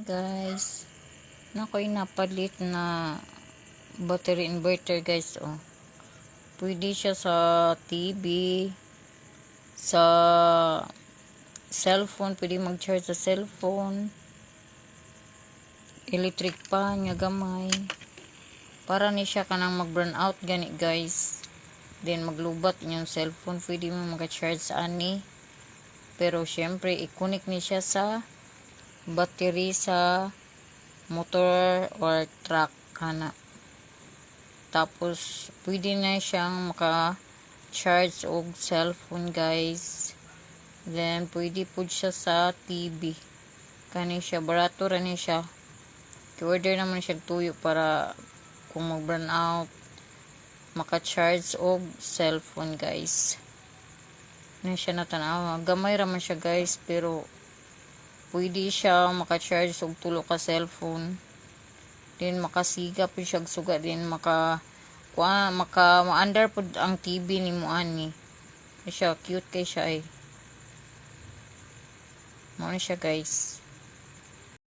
Guys, nakoy napalit na battery inverter guys. Pwede siya sa TV, sa cellphone, pwede mag-charge sa cellphone, electric pan nga gamay, para ni siya kanang mag-burn out gani guys. Then maglubat yung cellphone, pwede mo mag-charge sa ani, pero syempre i-connect ni siya sa battery sa motor or truck kana. Tapos pwede na siyang maka-charge og cellphone guys. Then pwede po siya sa TV. Kani siya barato ra ni siya. I-order naman siya tuyo para kung mag-burn out maka-charge og cellphone guys. Na siya natanawa. Gamay ra man siya guys, pero pwede siya maka-charge og tulo ka cellphone. Then makasiga po siya suga, din ma-under po ang TV ni mo ani. Siya cute kay siya mo na siya guys.